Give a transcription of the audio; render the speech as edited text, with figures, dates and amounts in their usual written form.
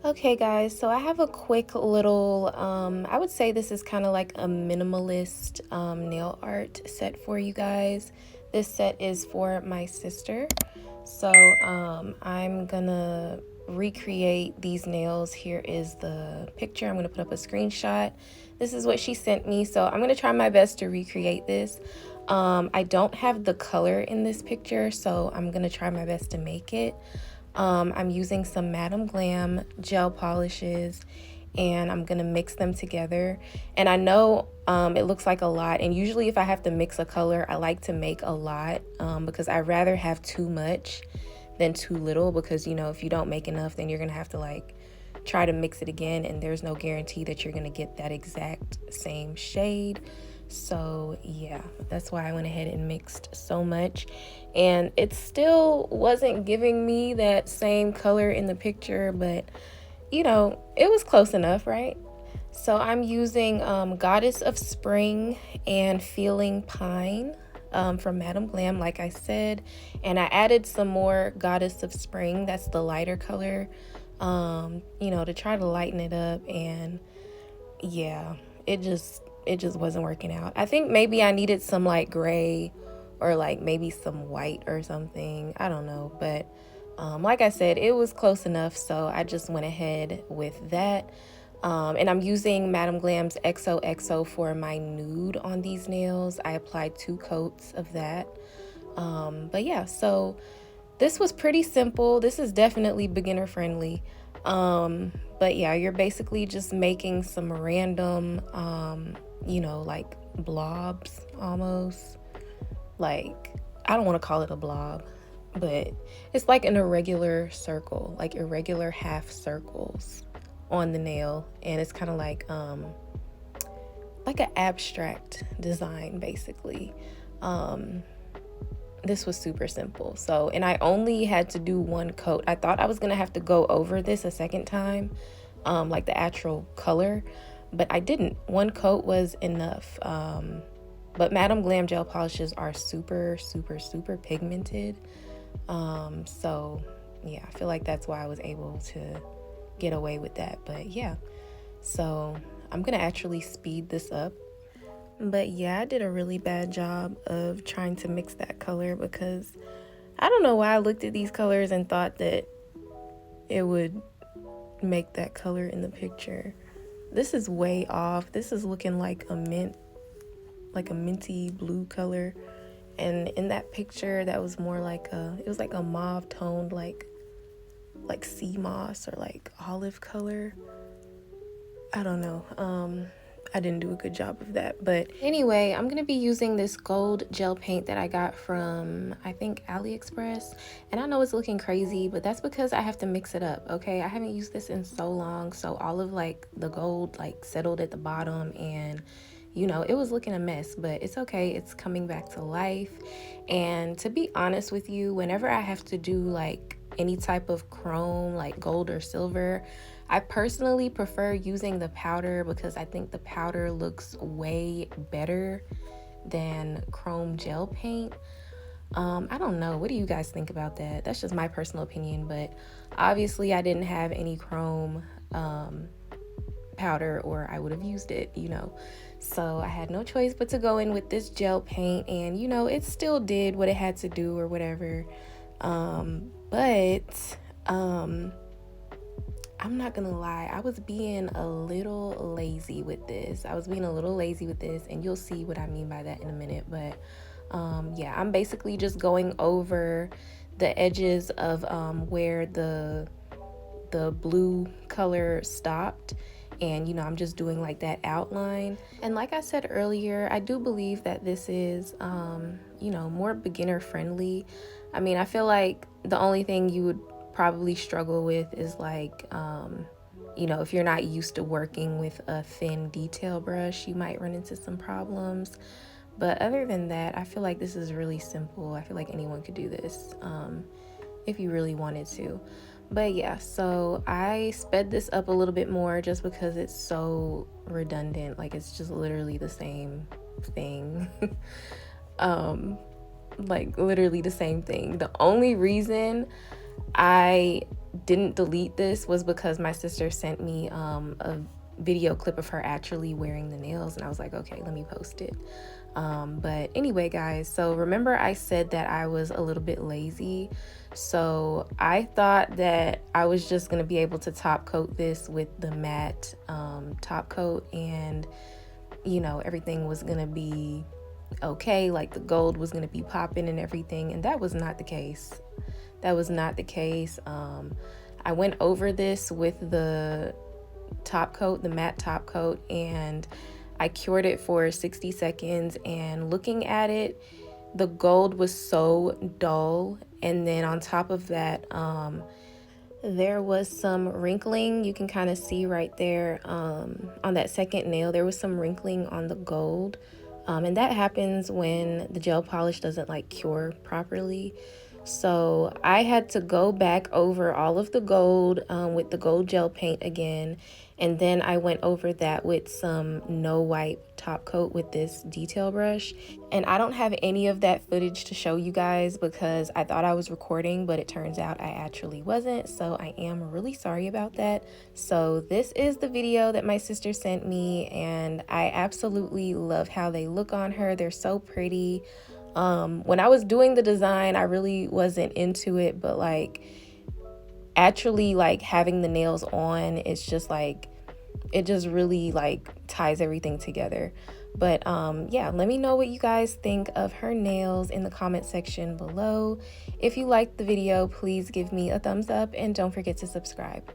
Okay guys, so I have a quick little, I would say this is kind of like a minimalist nail art set for you guys. This set is for my sister. So I'm gonna recreate these nails. Here is the picture. I'm gonna put up a screenshot. This is what she sent me, so I'm gonna try my best to recreate this. I don't have the color in this picture, so I'm gonna try my best to make it. I'm using some Madam Glam gel polishes and I'm gonna mix them together. And I know it looks like a lot, and usually if I have to mix a color, I like to make a lot because I'd rather have too much than too little, because you know, if you don't make enough, then you're gonna have to like try to mix it again, and there's no guarantee that you're gonna get that exact same shade. So yeah, that's why I went ahead and mixed so much, and it still wasn't giving me that same color in the picture, but you know, it was close enough, right? So I'm using Goddess of Spring and Feeling Pine from Madam Glam, like I said, and I added some more Goddess of Spring, that's the lighter color, you know, to try to lighten it up. And yeah, it just wasn't working out. I think maybe I needed some like gray or like maybe some white or something, I don't know, but like I said, it was close enough, so I just went ahead with that. And I'm using Madam Glam's XOXO for my nude on these nails. I applied 2 coats of that. But yeah, so this was pretty simple. This is definitely beginner friendly. But yeah, you're basically just making some random, you know, like blobs almost. Like, I don't want to call it a blob, but it's like an irregular circle, like irregular half circles on the nail, and it's kind of like an abstract design basically. This was super simple. So, and I only had to do 1 coat. I thought I was gonna have to go over this a second time, like the actual color, but I didn't. 1 coat was enough. But Madam Glam gel polishes are super pigmented. So yeah, I feel like that's why I was able to get away with that. But yeah, so I'm gonna actually speed this up. But yeah, I did a really bad job of trying to mix that color, because I don't know why I looked at these colors and thought that it would make that color in the picture. This is way off. This is looking like a minty blue color, and in that picture that was more like it was like a mauve toned, like sea moss or like olive color. I don't know. I didn't do a good job of that. But anyway, I'm gonna be using this gold gel paint that I got from, I think, AliExpress. And I know it's looking crazy, but that's because I have to mix it up, okay? I haven't used this in so long, so all of like the gold like settled at the bottom, and you know, it was looking a mess, but it's okay. It's coming back to life. And to be honest with you, whenever I have to do like any type of chrome, like gold or silver, I personally prefer using the powder, because I think the powder looks way better than chrome gel paint. I don't know. What do you guys think about that? That's just my personal opinion, but obviously I didn't have any chrome powder, or I would have used it, you know. So I had no choice but to go in with this gel paint, and you know, it still did what it had to do or whatever. But I'm not gonna lie, I was being a little lazy with this. And you'll see what I mean by that in a minute. But yeah, I'm basically just going over the edges of where the blue color stopped, and you know, I'm just doing like that outline. And like I said earlier, I do believe that this is you know, more beginner friendly. I mean, I feel like the only thing you would probably struggle with is like you know, if you're not used to working with a thin detail brush, you might run into some problems. But other than that, I feel like this is really simple. I feel like anyone could do this if you really wanted to. But yeah, so I sped this up a little bit more just because it's so redundant. Like, it's just literally the same thing. Like literally the same thing. The only reason I didn't delete this was because my sister sent me a video clip of her actually wearing the nails, and I was like, okay, let me post it. But anyway, guys, so remember I said that I was a little bit lazy. So I thought that I was just going to be able to top coat this with the matte top coat, and you know, everything was going to be okay, like the gold was going to be popping and everything, and that was not the case. That was not the case. I went over this with the top coat, the matte top coat, and I cured it for 60 seconds, and looking at it, the gold was so dull. And then on top of that, there was some wrinkling. You can kind of see right there on that second nail, there was some wrinkling on the gold. And that happens when the gel polish doesn't like cure properly. So I had to go back over all of the gold with the gold gel paint again, and then I went over that with some no wipe top coat with this detail brush. And I don't have any of that footage to show you guys because I thought I was recording, but it turns out I actually wasn't, so I am really sorry about that. So this is the video that my sister sent me, and I absolutely love how they look on her. They're so pretty. When I was doing the design, I really wasn't into it, but like actually like having the nails on, it's just like, it just really like ties everything together. But yeah, let me know what you guys think of her nails in the comment section below. If you liked the video, please give me a thumbs up and don't forget to subscribe.